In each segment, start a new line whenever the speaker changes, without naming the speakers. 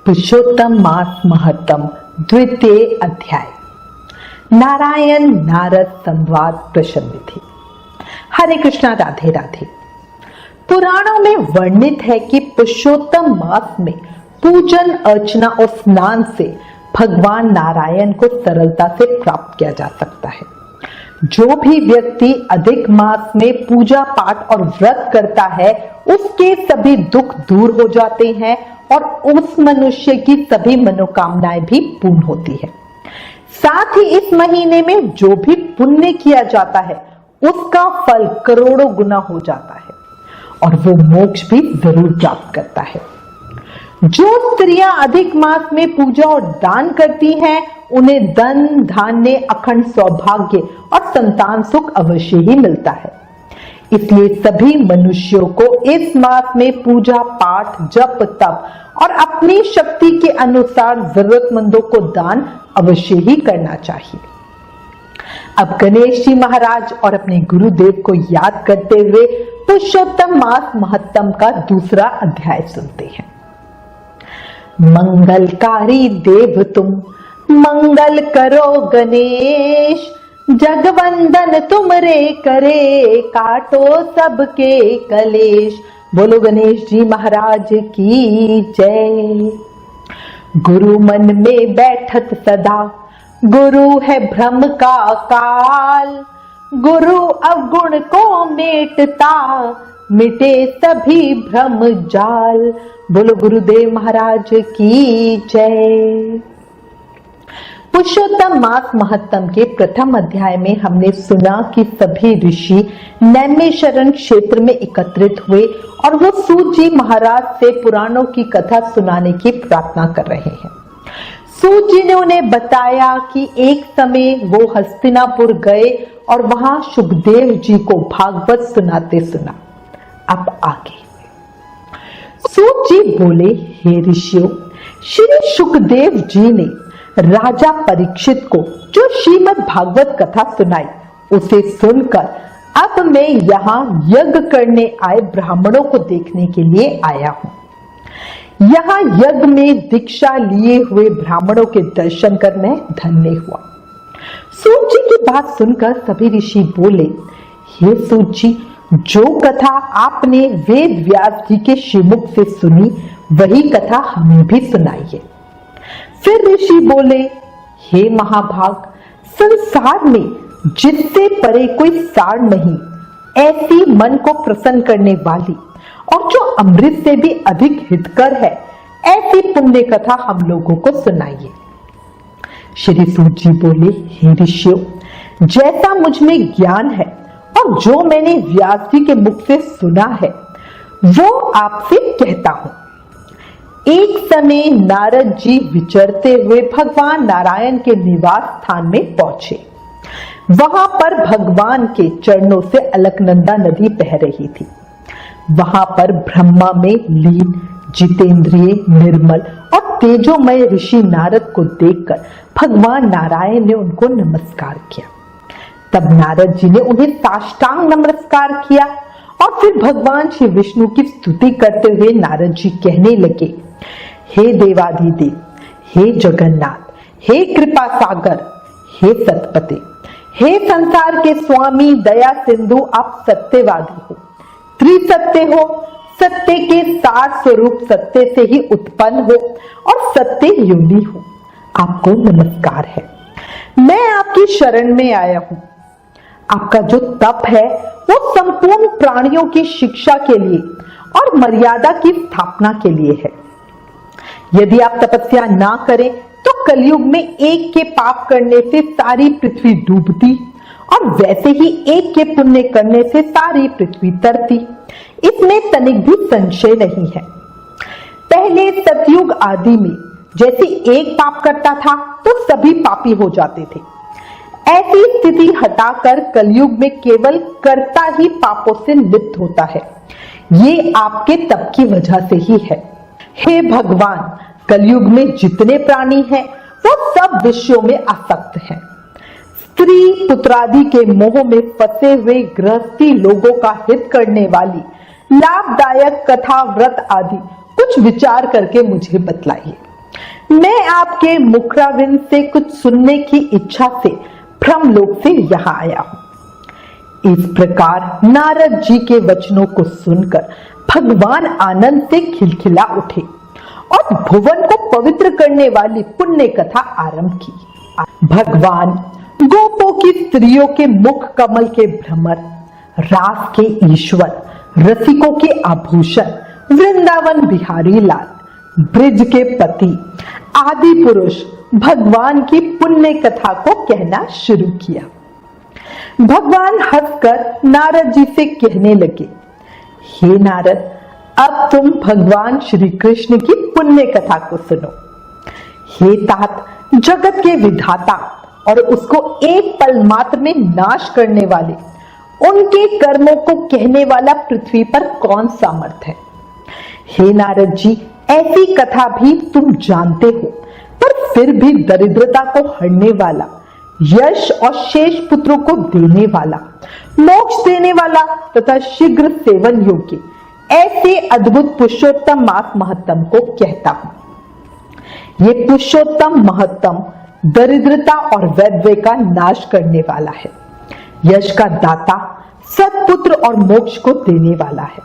पुरुषोत्तम मास महत्तम द्वितीय अध्याय। नारायण नारद संवाद प्रसंग थी। हरे कृष्णा, राधे राधे। पुराणों में वर्णित है कि पुरुषोत्तम मास में पूजन अर्चना और स्नान से भगवान नारायण को सरलता से प्राप्त किया जा सकता है। जो भी व्यक्ति अधिक मास में पूजा पाठ और व्रत करता है उसके सभी दुख दूर हो जाते हैं और उस मनुष्य की सभी मनोकामनाएं भी पूर्ण होती है। साथ ही इस महीने में जो भी पुण्य किया जाता है उसका फल करोड़ों गुना हो जाता है और वो मोक्ष भी जरूर प्राप्त करता है। जो स्त्रियां अधिक मास में पूजा और दान करती हैं उन्हें धन धान्य अखंड सौभाग्य और संतान सुख अवश्य ही मिलता है। इसलिए सभी मनुष्यों को इस मास में पूजा पाठ जप तप और अपनी शक्ति के अनुसार जरूरतमंदों को दान अवश्य ही करना चाहिए। अब गणेश जी महाराज और अपने गुरुदेव को याद करते हुए पुरुषोत्तम मास महत्तम का दूसरा अध्याय सुनते हैं। मंगलकारी देव तुम मंगल करो गणेश, जगवंदन तुमरे करे काटो सबके कलेश। बोलो गणेश जी महाराज की जय। गुरु मन में बैठत सदा, गुरु है भ्रम का काल। गुरु अवगुण को मेटता, मिटे सभी भ्रम जाल। बोलो गुरुदेव महाराज की जय। पुरुषोत्तम मास महत्तम के प्रथम अध्याय में हमने सुना कि सभी ऋषि नैमिषारण्य क्षेत्र में एकत्रित हुए और वो सूत जी महाराज से पुराणों की कथा सुनाने की प्रार्थना कर रहे हैं। सूत जी ने उन्हें बताया कि एक समय वो हस्तिनापुर गए और वहां सुखदेव जी को भागवत सुनाते सुना। अब आगे सूत जी बोले, हे ऋषियों, श्री सुखदेव जी ने राजा परीक्षित को जो श्रीमद् भागवत कथा सुनाई उसे सुनकर अब मैं यहाँ यज्ञ करने आए ब्राह्मणों को देखने के लिए आया हूँ। यहाँ यज्ञ में दीक्षा लिए हुए ब्राह्मणों के दर्शन कर मैं धन्य हुआ। सूत जी की बात सुनकर सभी ऋषि बोले, हे सूत जी, जो कथा आपने वेद व्यास जी के श्रीमुख से सुनी वही कथा हमें भी सुनाइए। फिर ऋषि बोले, हे महाभाग, संसार में जिससे परे कोई सार नहीं, ऐसी मन को प्रसन्न करने वाली और जो अमृत से भी अधिक हितकर है, ऐसी पुण्य कथा हम लोगों को सुनाइए। श्री सूत जी बोले, हे ऋषियों, जैसा मुझ में ज्ञान है और जो मैंने व्यास जी के मुख से सुना है वो आपसे कहता हूं। एक समय नारद जी विचरते हुए भगवान नारायण के निवास स्थान में पहुंचे। वहां पर भगवान के चरणों से अलकनंदा नदी बह रही थी। वहां पर ब्रह्मा में लीन जितेंद्रिय निर्मल और तेजोमय ऋषि नारद को देखकर भगवान नारायण ने उनको नमस्कार किया। तब नारद जी ने उन्हें साष्टांग नमस्कार किया और फिर भगवान श्री विष्णु की स्तुति करते हुए नारद जी कहने लगे, हे देवाधिदेव, हे जगन्नाथ, हे कृपा सागर, हे सतपते, हे संसार के स्वामी दया सिंधु, आप सत्यवादी हो, त्रिसत्य हो, सत्य के सार स्वरूप सत्य से ही उत्पन्न हो और सत्य योनि हो। आपको नमस्कार है। मैं आपकी शरण में आया हूं। आपका जो तप है वो संपूर्ण प्राणियों की शिक्षा के लिए और मर्यादा की स्थापना के लिए है। यदि आप तपस्या ना करें तो कलयुग में एक के पाप करने से सारी पृथ्वी डूबती और वैसे ही एक के पुण्य करने से सारी पृथ्वी तरती। इसमें तनिक भी संशय नहीं है। पहले सतयुग आदि में जैसे एक पाप करता था तो सभी पापी हो जाते थे। ऐसी स्थिति हटाकर कलयुग में केवल कर्ता ही पापों से लिप्त होता है। ये आपके तप की वजह से ही है। हे भगवान, कलयुग में जितने प्राणी हैं वो सब विषयों में आसक्त हैं। स्त्री पुत्रादि के मोह में फंसे हुए गृहस्थी लोगों का हित करने वाली लाभदायक कथा व्रत आदि कुछ विचार करके मुझे बतलाइए। मैं आपके मुखराविंद से कुछ सुनने की इच्छा से ब्रह्मलोक से यहाँ आया हूं। इस प्रकार नारद जी के वचनों को सुनकर भगवान आनंद से खिलखिला उठे और भुवन को पवित्र करने वाली पुण्य कथा आरंभ की। भगवान गोपों की स्त्रियों के मुख कमल के भ्रमर, रास के ईश्वर, रसिकों के आभूषण, वृंदावन बिहारी लाल, ब्रिज के पति आदि पुरुष भगवान की पुण्य कथा को कहना शुरू किया। भगवान हंसकर नारद जी से कहने लगे, हे नारद, अब तुम भगवान श्री कृष्ण की पुण्य कथा को सुनो। हे तात, जगत के विधाता और उसको एक पल मात्र में नाश करने वाले, उनके कर्मों को कहने वाला पृथ्वी पर कौन सामर्थ है। हे नारद जी, ऐसी कथा भी तुम जानते हो, पर फिर भी दरिद्रता को हरने वाला, यश और शेष पुत्रों को देने वाला, मोक्ष देने वाला तथा शीघ्र सेवन योग्य ऐसे अद्भुत पुरुषोत्तम मास महत्तम को कहता हूं। ये पुरुषोत्तम महत्तम दरिद्रता और वैद्य का नाश करने वाला है, यश का दाता, सत्पुत्र और मोक्ष को देने वाला है,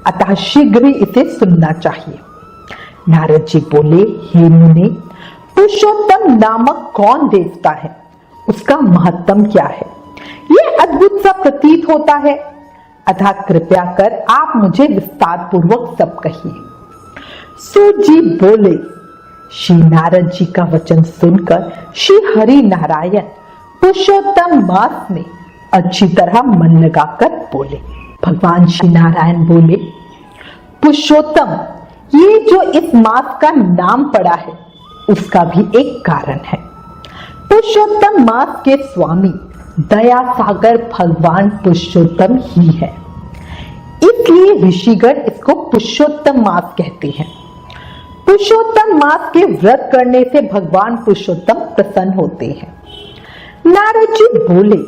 अतः शीघ्र ही इसे सुनना चाहिए। नारद जी बोले, हे मुने, पुरुषोत्तम नामक कौन देवता है, उसका महत्तम क्या है, यह अद्भुत सा प्रतीत होता है, अतः कृपया कर आप मुझे विस्तार पूर्वक सब कहिए। सूत जी बोले, श्री नारद जी का वचन सुनकर श्री हरि नारायण पुरुषोत्तम मास में अच्छी तरह मन लगाकर बोले। भगवान श्री नारायण बोले, पुरुषोत्तम, ये जो इस मास का नाम पड़ा है उसका भी एक कारण है। पुरुषोत्तम मास के स्वामी दया सागर भगवान पुरुषोत्तम ही है, इसलिए ऋषिगण इसको पुरुषोत्तम मास कहते हैं। पुरुषोत्तम मास के व्रत करने से भगवान पुरुषोत्तम प्रसन्न होते हैं। नारद जी बोले,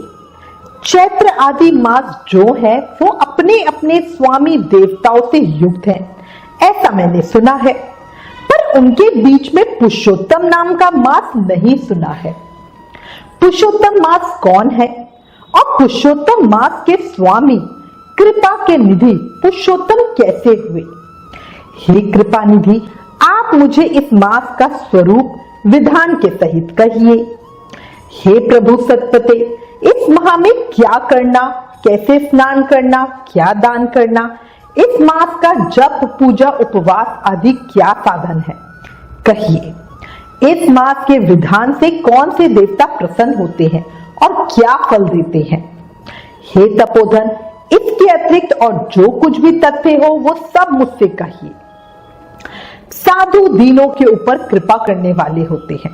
चैत्र आदि मास जो है वो अपने अपने स्वामी देवताओं से युक्त है, ऐसा मैंने सुना है, पर उनके बीच में पुरुषोत्तम नाम का मास नहीं सुना है। पुरुषोत्तम मास कौन है और पुरुषोत्तम मास के स्वामी कृपा के निधि पुरुषोत्तम कैसे हुए? हे कृपा निधि, आप मुझे इस मास का स्वरूप विधान के सहित कहिए। हे प्रभु सतपते, इस माह में क्या करना, कैसे स्नान करना, क्या दान करना, इस मास का जप, पूजा, उपवास आदि क्या साधन है, कहिए। इस मास के विधान से कौन से देवता प्रसन्न होते हैं और क्या फल देते हैं? हे तपोधन, इसके अतिरिक्त और जो कुछ भी तथ्य हो वो सब मुझसे कहिए। साधु दीनों के ऊपर कृपा करने वाले होते हैं,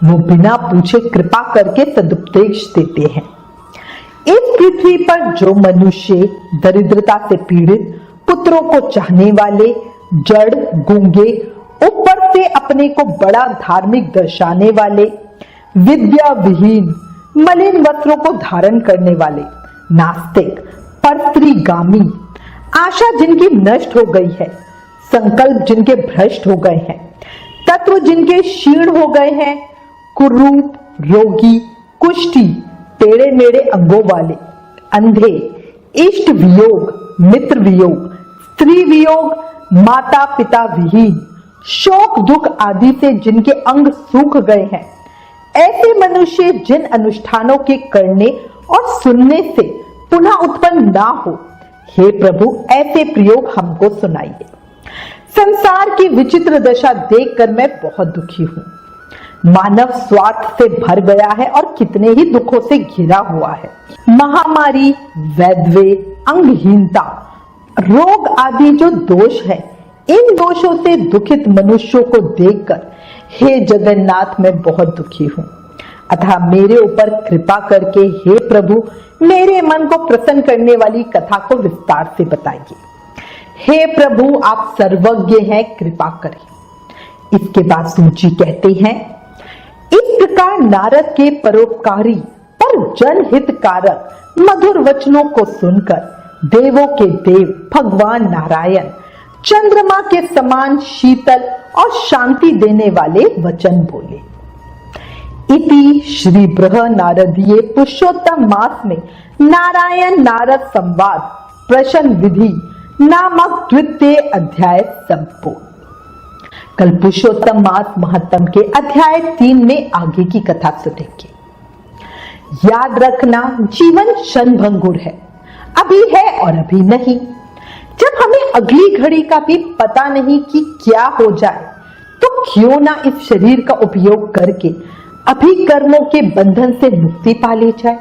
वो बिना पूछे कृपा करके सदुपदेश देते हैं। इस पृथ्वी पर जो मनुष्य दरिद्रता से पीड़ित, पुत्रों को चाहने वाले, जड़, गूंगे, ऊपर से अपने को बड़ा धार्मिक दर्शाने वाले, विद्या विहीन, मलिन वस्त्रों को धारण करने वाले, नास्तिक, परस्त्रीगामी, आशा जिनकी नष्ट हो गई है, संकल्प जिनके भ्रष्ट हो गए हैं, तत्व जिनके क्षीण हो गए हैं, कुरूप, रोगी, कुष्ठी, टेढ़े मेढ़े अंगों वाले, अंधे, इष्ट वियोग, मित्र वियोग, स्त्री वियोग, माता पिता विहीन, शोक दुख आदि से जिनके अंग सूख गए हैं, ऐसे मनुष्य जिन अनुष्ठानों के करने और सुनने से पुनः उत्पन्न ना हो, हे प्रभु ऐसे प्रयोग हमको सुनाइए। संसार की विचित्र दशा देखकर मैं बहुत दुखी हूं। मानव स्वार्थ से भर गया है और कितने ही दुखों से घिरा हुआ है। महामारी, वैधव्य, अंगहीनता, रोग आदि जो दोष है, इन दोषों से दुखित मनुष्यों को देखकर हे जगन्नाथ मैं बहुत दुखी हूं। अतः मेरे ऊपर कृपा करके हे प्रभु मेरे मन को प्रसन्न करने वाली कथा को विस्तार से बताइए। हे प्रभु आप सर्वज्ञ हैं, कृपा करें। इसके बाद सूची कहते हैं, इस प्रकार नारद के परोपकारी पर जनहितकारक मधुर वचनों को सुनकर देवों के देव भगवान नारायण चंद्रमा के समान शीतल और शांति देने वाले वचन बोले। इति श्री बृह नारदीय पुरुषोत्तम मास में नारायण नारद संवाद प्रश्न विधि नामक द्वितीय अध्याय संपूर्ण। कल पुरुषोत्तम मास महत्तम के अध्याय 3 में आगे की कथा सुनेंगे। याद रखना, जीवन क्षणभंगुर है, अभी है और अभी नहीं। जब हमें अगली घड़ी का भी पता नहीं कि क्या हो जाए, तो क्यों ना इस शरीर का उपयोग करके अभी कर्मों के बंधन से मुक्ति पा ली जाए।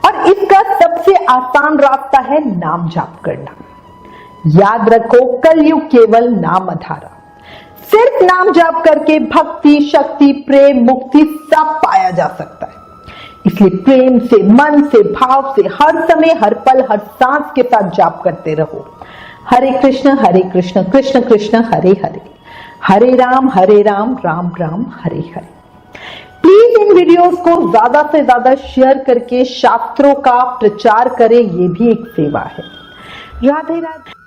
और इसका सबसे आसान रास्ता है नाम जाप करना। याद रखो, कलयुग केवल नाम आधारा। सिर्फ नाम जाप करके भक्ति, शक्ति, प्रेम, मुक्ति सब पाया जा सकता है। इसलिए प्रेम से, मन से, भाव से हर समय, हर पल, हर सांस के साथ जाप करते रहो। हरे कृष्ण कृष्ण कृष्ण हरे हरे, हरे Ram Ram Ram Hare Hare. Please in videos को ज्यादा से ज्यादा शेयर करके शास्त्रों का प्रचार करें, ये भी एक सेवा है। राधे राधे।